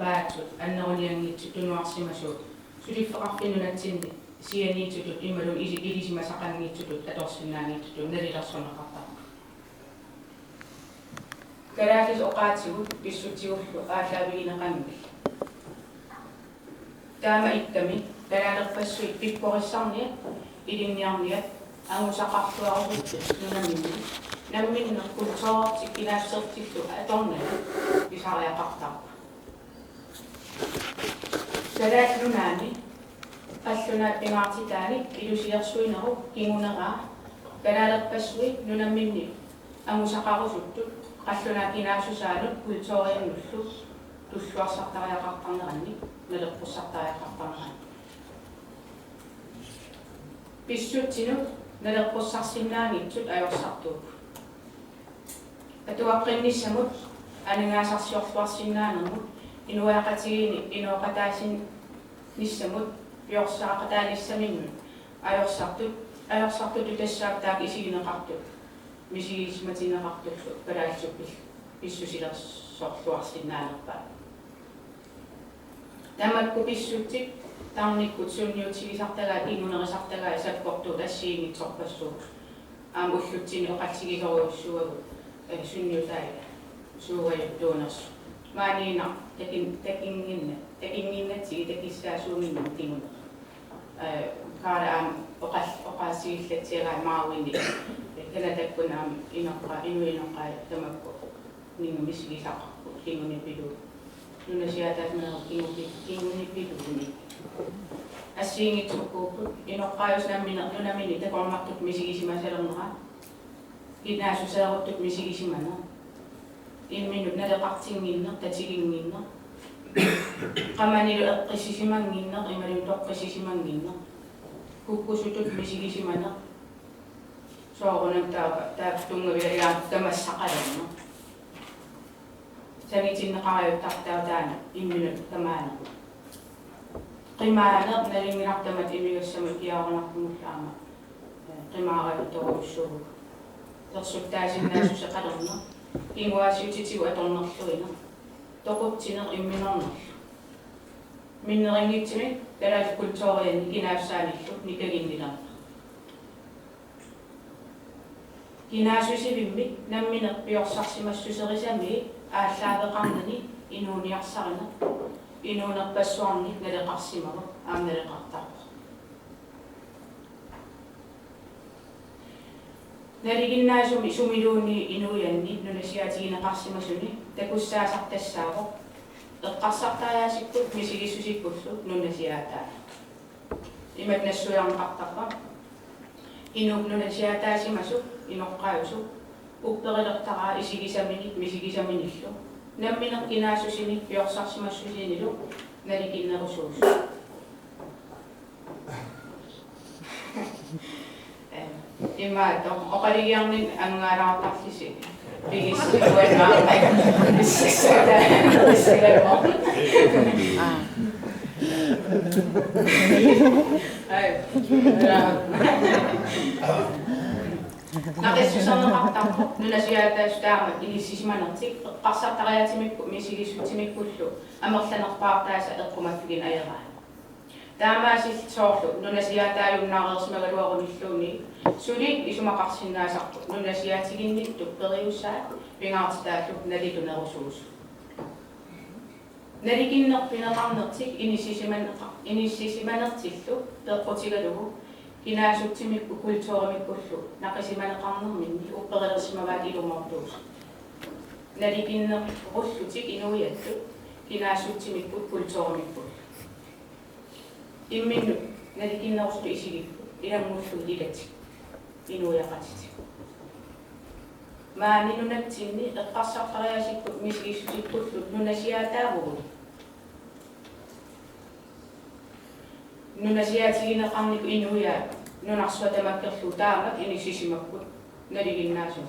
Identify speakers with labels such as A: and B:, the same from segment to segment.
A: baatut annerunianngitsu tunuarsimasut sulifeqarfinunatsinni sianiitsutut immalum ilisimasaqanngitsutut atorsinnaangiitsutut nalilersoneqartaq kalaakis oqaatsigut pissutsigullu aallaavigинеqangi taama ikkami kalaalerpassuit pipporissarniat ilinniarniat angusaqartuarusut nunamminni namminneq kultuartik inaassertillu atornat pisariaqartarpa kalaallunaani qallunaat pingaartitaani ilusilersuineru kinguneraa kalaalerpassui nunamminni angusaqarusuttu qallunaat inaasusaalut kultuariannullu tulluarsartariaqartarneranni naleqqussartariaqartarneranni pissutsinut naleqqussarsinnaangitsut ajorsartuuk atuaqqinnissamut anangaasarsiorluarsinnaanermut inuaqatigiini inuoqataasin nissamut piorsaaqataanissaminnu ajorsartut tassaaptaak isigineqartut misigismatineqartullu kalaalsuppill pissusilersorluarsinnaanerpaa tamakku pissutsit tarnikkut sunniutigisartagaa ingunerisartagaa sapportuut assiingitsorpassuuk ullutsini oqatsigisoriussuagut sunniutaaga suugajuttuunersu maaniina takinginnatsigi takissaasuuminnu tingune kaara oqaassigillatsiagaa maawini kanatakkuna inuinoqqaa tamakku ningumissigisaqarpu kingunipilu nunasiataatmeeru kingunipiluuni assiingitsurkuupput inoqqaajus nunamini takormartut misigisimasalerneraa inaasusaaruttut misigisimana imminut naleqartinginneq tatiginginneq qamanilu eqqissisimanginneq imalu toqqissisimanginneq kukkusutut misigisimaneq soorunam taaptungavilagaa tamassaqalerneq sangitinneqariuttartautaana imminut tamaaneq qimaaneq nalinginartamat imigassamut kiaorunartumullaama qimaarajuttoruussugu tersuttaasinnaasusaqalerneq inguaasiutitigu atornerluina toquttineq imminernerlu minnerinngitsimi talaat kultuurianni kinaassaanillu nikaginnilerneq kinaasusivimmik nammineq piorsaarsimassuserisami ааllaавеқарнани инууниарсарине инуунерпассуарни налеқарсимава аамналеқартарпа налигиннаасуми сумилуунни инуианни нунасиатигинеқарсимасуни такуссаасартассааво эққарсартаяасиккут мисигиссусиккуллу нунасиатаа имат нассуярнеқартарпа инук нунасиатаасимасу иноққааюсу upperillertaraa isigisaminit misigisaminillu nammineq kinaasusini piorsaarsimassusinilu nalikinnerusuus imaato oqaligiarnin angaalaqartallisi pigissiuannaaqai issaksataa naqissuserneqartarpu nunasiaataastaamat ilissisimanertik eqqarsartariatimikku misigissuttimikkullu amerlanerpaartaasa eqqumaffigin ajeraa taamaasil soorlu nunasiaataajunnaaqersmagaluarunilluuni suli isumaqarsinnaasarpu nunasiaatiginnittu periussaat pingaartitaallu nalitunerusuus nalikinnerpineqarnertik inissisimanertillu peqqutigalugu kinaasuttimikku kultuurimikkullu naqisimaneqarnerminni upperillersimavaat ilumortuus nalikinnerullutik inuiattu kinaasuttimikku kultuurimikkullu imminnu nalikinneruslu isigikku ilangullu ilatik inuiaqatit maani nunatsinni eqqarsartariasikku misigissutikkullu nunasiaataavugut nunasiaatigineqarniku inuia nunarsuatamakkerlu taamak inissisimakkut naliginnaasum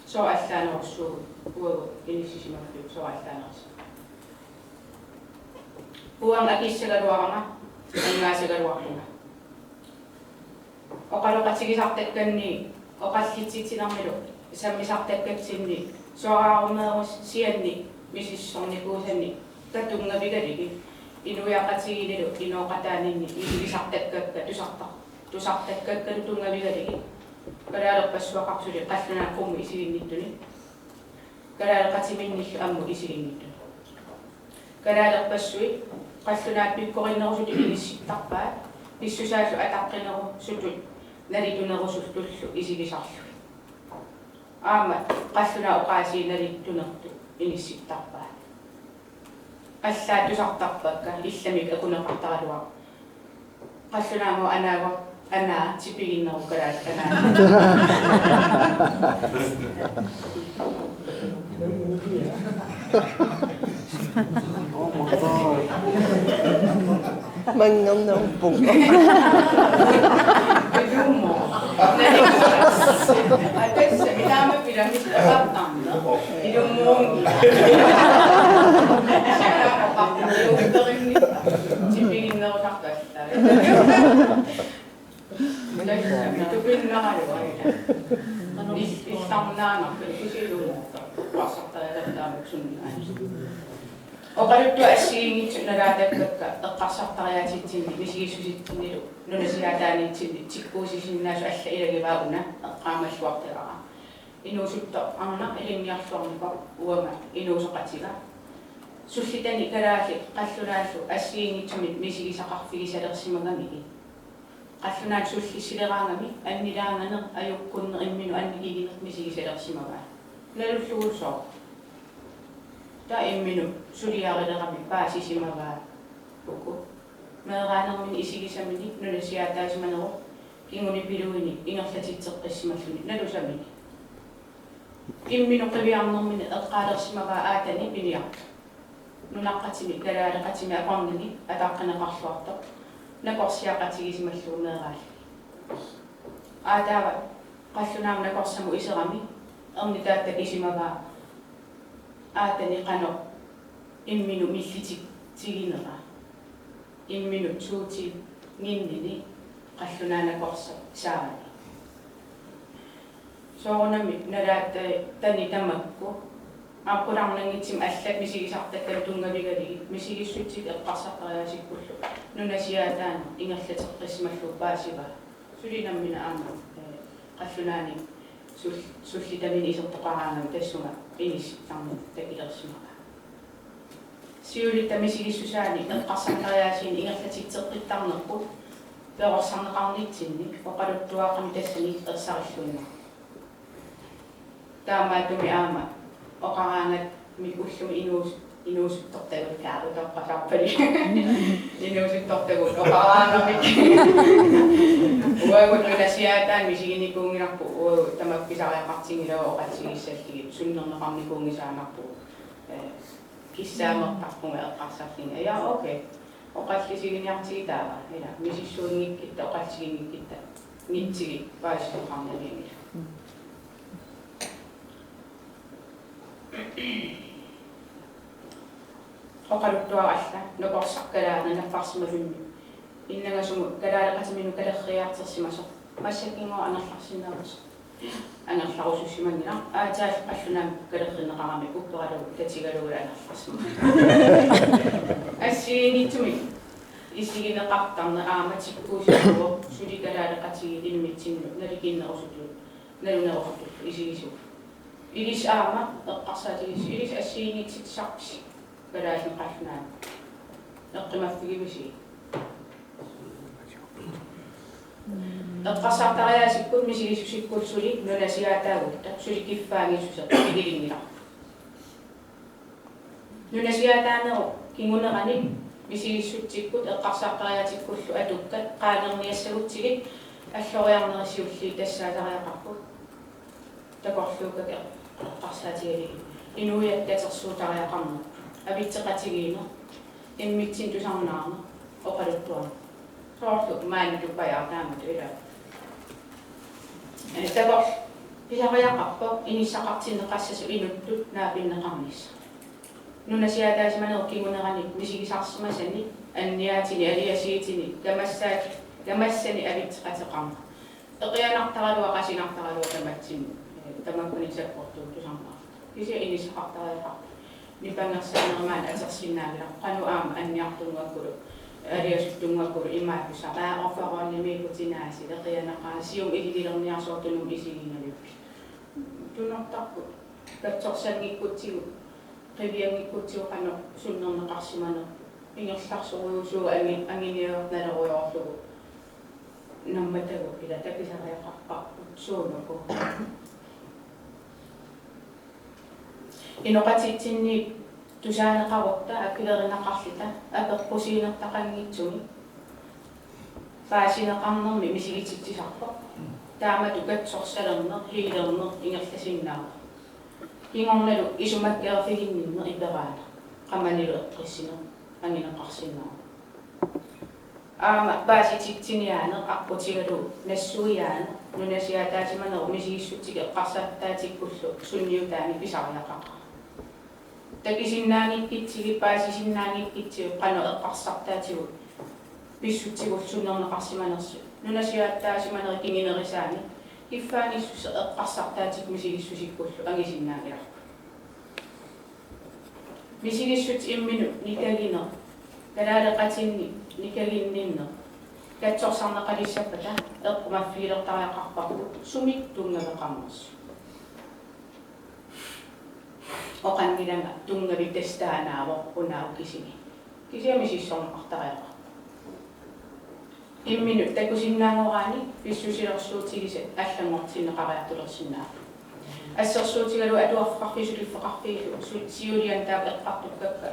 A: so allaanerussuugut uagut inissisimakku so allaanerus uang akissagaluaranga angaasagaluarpunga oqaloqatigisartakkanni oqallitsitsinarmilu sammisartakkatsinni soaraarumeerus sianni misissornikuusanni tatunga bigarigi inuya katsigilu inoqataninni igisartakkakka tusartakkakka tunga bigarigi karaalaqpassuaqarsuli qallunaaqqumu isiginnittuni karaalaqatiminnill ammu isiginnittuni karaalaqpassui qallunaat pikkorinnerusut ilissittarpaa pissusaallu ataqqinneru sutut nalitunerusultullu isigisarlu aama qalluna uqaasiinalittunertu ilissittarpaa аллаатусартарпакка илламик акунеқартаруа қаллунаамо анаа типигиннеру калаат канаа
B: Mangam na umpong ko.
A: Pedumo. Adesso mi dà piramide fattando. Idumongi. Tipingin na ako nakasta. Tupin na kayo. Isang nanak. Kasi pasok talaga ang sundan. O kalut tu asing itu naradak kasak taya cincin misi susit niru nuna siata ni cikku sisi nasu asya ira giba una kamas waktu lah inu sutta anak ini yang suami kau uama inu sokacila susita ni kerasi kasurasu asing itu misi sakak figi sadar simagami kasuran susi siderangami ani dangan ayuk kun iminu ani gigi misi sadar simagami lalu susah Taim minum surya ada kami pasi si maga buku. Mereka min isi kisah ini Indonesia atas mana ingoni biru ini ingat saja cekes si masuni nado sami. Minum kebiang min alqadar si maga ada ni bilang. Nunak kacimi gara kacimi apa ini atau kena kaswat. Nak siapa kacimi si masuni mereka. Ada kasunam nak kasamu isi kami. Ang dita isi maga atani kano imminu milliti tiginera imminu tuuti nginnini qallunana korsa saani soonami naraata tani tamakku aqurarnangitim allat misigisartakka tungabigali misigissutit eqqarsaqaraasikullu nunasiaataana ingallateqqismallu paasiva sulinammina aama qallunani sullitamin isertoqaraangam tassunga inis tamu takilersimaqa siulita misigissusaani eqqarsaqaraasiin ingallatitteqqittarnerpu peorsarneqarnitsinni oqaluttuaqami tassani ersarilluina taamaatumi aama oqaraangat mikullumi inuusuttortagut kaarutorqalarpali inuusuttortagut oqaraangamik uagut nunasiaataan misiginikuunginarpu tamakpisariaqartingilaa oqatsigissalligit sunnerneqarnikuungisaanarpu kissaamertarpunga eqqarsarlinga ja okay oqallisiginiartigitaava ila misissuunngikkitta oqalsiginngikkitta ngitsigi paasitoqarnaliingila oqaluttuaralla noqorsaqkalaana naffarsimalunni innagasumu kalaalaqatiminu kalerriartersimaso массакинго анерларсинаарус анерларуссимангина аатаал аллунаам калерринеқарами уппералу татигалугула анерларсима ассиинитсуми исигинеқартарне ааматиккуусиуо суликалаалеқатиги илмитсинну наликиннерусуту налунерусуту исигису илис аама эққарсаатигис илис ассиинитситсарпси калаалеқаллунаам эққимаффигимиси eqqarsartariaasikku misigissusikkulsuli nunasiaataagutta sulikiffaangissuseq igilingila nunasiaataaneru kingunerani misigissutsikkut eqqarsartariaatikkullu atukkat qaanerniassagutsigit alloriarnerisiulli tassaatariaqarput takorluukkak eqqarsaatigali inuiattatersuutariaqarner avitseqatigiina immitsin tusarnaarne oqaluttuarne soorlu maanituppajaartaamatu ila takor pisariaqarpo inissaqartinneqassasu inuttut naapinneqarnissa nunasiataasimaneru kingunerani misigisarsimasani anniaatini aliasiitini kamassani avitseqateqarna eqianartaraluа qasinartaraluа tamatsin tamakkuni sapportuutusarnaa kisia inissaqartariaqarpu nipangersanermaan atersinnaagila qanu aama anniartungakkulu aliasuttungakkulu imaakusa qaaqorfaqoonnimiikutinaasi leqianaqaasium igililerniarsoortunum isigingalippi tunortarpu katsorsanngikkutsigu qivianngikkutsigu qanu sunnerneqarsimane ingerlarsoruusuga anginiornaleruyorlugu nammatagu ila takisariaqarparpu suunuku inoqatitsinni tusaaneqarutta akilerinaqarlita apeqqusiinertaqanngitsumi faasineqarnermi misigitsitsisarpoq taamatu katsorsalerner hiilerner ingerlasinnaava kingornalu isumakkeerfiginninner iperaana qamanilu eqqissiner angineqarsinnaava aama paasititsiниaanер арпутигалу нассуиаана нунасиатаатиманеру мисигиссутиге эққарсааттаатиккуллу сунниутаами писариақаqa такисиннаангиккитсиги паасисиннаангиккитсиу қано эққарсартаатигу писсутсигул суннернеқарсиманерсу нунасиааттаасиманери кингинерисаани киффааниссусе эққарсартаатик мисигиссусиккуллу ангисиннаагиларпу мисигиссут иммину никагинер талаалеқатинни никагинниннер катсорсарнеқалиссаппата эққумаффиилертариақарпарпу сумиттунгавеқарнерсу оқангиланга тунгави тестаанаавоқ унаукисими кисиамисиссорнеқартариақарпу иммину такусиннаангораани писсусилерсуутигисе аллангортиннеқариартулерсинаа ассерсуутигалу атуарфақарфисулиффеқарфиилу сиулиантаап эққартуккакка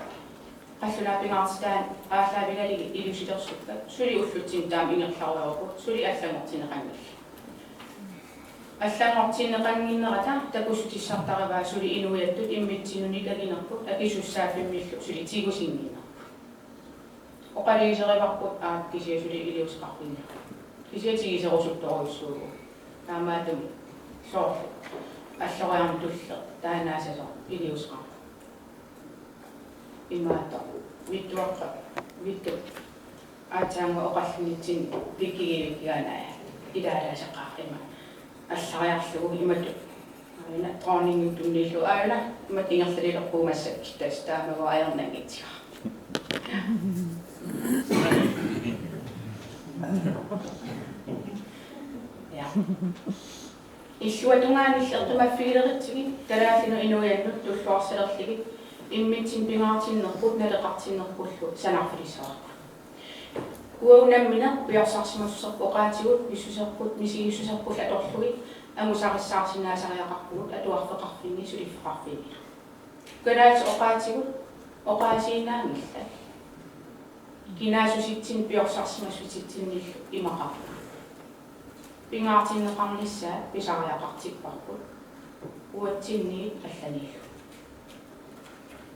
A: qallunaapingaarsitaan aallaavigaliги илусилерсукка сули уллутсин таам ингерларуйорпу сули аллангортинеқангилла аллангортинеқангиннерата такусутиссартариваа сули инуяттут иммитсинуникагинерпу акисуссаафиммиллу сули тигусингиннерпу оқалигисериварпут кисия сули илиусеқарфинна кисия тигисерусутторуйссуугу таамаатум соорлу аллориарнтулле таанаасасо илиусеқар имаата виттуаққа витту аатаанга оқаллунитсин виккигивиккигаанаа илаалаасеққаақима аллариарлугу имату аина тронингу тунниллу аана иматингерлалилерпуумассак тастаамава аернагитсига я иллуатунгааниллертумаффигилеритсиги талааллину инуяаннут туллуарсалерлиги иммитсин пингаартиннерпут налеқартиннерпуллу санарфилиссааққа уаунаммина пиорсарсимассерпу оқаатигут миссусерпут мисигиссусерпул аторлуги амусариссаарсинаасариақарпугут атуарфеқарфинни сулиффеқарфини канаат оқаатигут оқаасиинаангилла кинаасуситсин пиорсарсимассутитсинниллу имақарпу пингаартиннеқарниссаа писариақартиппарпут уатсинни алланиллу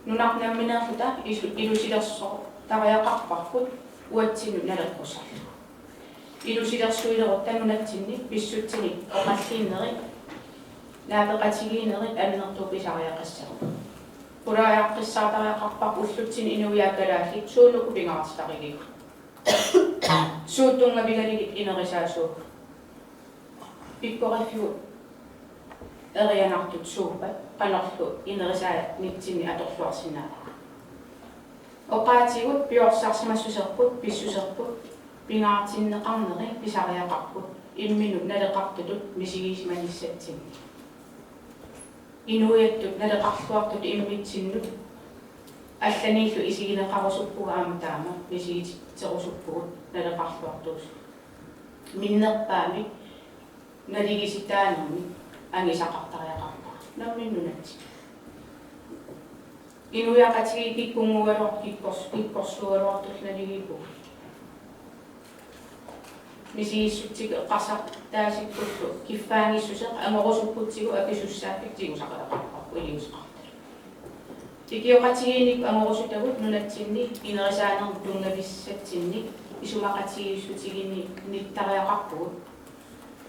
A: нунарнамминеерлута илусилерсоо тариақарпарпут уатсину налеққусарлу илусилерсуилерут танунатсинни писсутсини оқаллииннери наапеқатигиинери аннертуу писариақассару пулааяққиссаатариақарпар уллутсини инуяаккалаалли суунуку пингаартитаригигу суутунгавигалигит инерисаасуу пиккориффиу эрианартут сууппат qanarlu inerisaa nitsinni atorluarsinaa oqaatiguut piorsaarsimassuserput pissuserput pingaartinneqarneri pisariaqarput imminu naleqartutut misigiisimanissatsinni inuiattut naleqarluartut immitsinnut алланиллу исигинеқарусуппуга ааматаама мисигитсерусуппугут налеқарлуартуус миннерпаами налигиситаанерми ангисақартариақарпа намминнунати инуяқатиги киккунгугалуар киккорсугалуартулналигипу мисигиссутсиг эққарсартаасиккуллу киффаангиссусеқ аморусуппутсигу акисуссааффиктигу сақалақарпарпу илиусеқартал тикиоқатигиник аморусутагут нунатсинни инерисаанер тунгависсатсинни исумақатигиссутигини ниттариақарпугут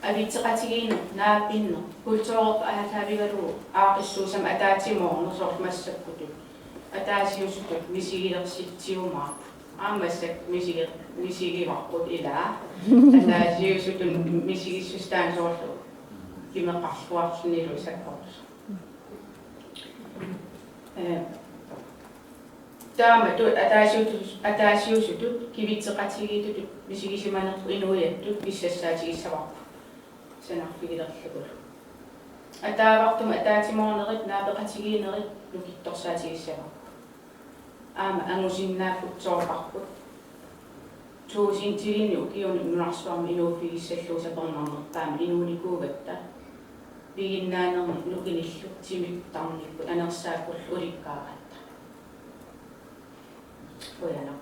A: авитсеқатигиина нааппинне культуурерп аалаавигалуу аақиссуусам атаатимоорнер соорлмассаккутут атаасиусутут мисигилерситсиумаа аамассак мисигиварпут илаа атаасиусутун мисигиссустаан соорлу кимеқарлуарлунилу саккорс таамату атаасиусутут кивитсеқатигиитутут мисигисиманерпу инуяттут писсассаатигиссаварпу санарфигилерлугул атаавартум атаатимоорнерит наапеқатигиинерит лукитторсаатигиссаварпу аама ангусиннааппут соорпарпут туусинтигинни укиуни нунарсуарми инууфигиссаллуу сапернарнертаама инууникуугатта пигиннаанерми лукиниллу тимиттарникку анерсааккул уликкааратта уяна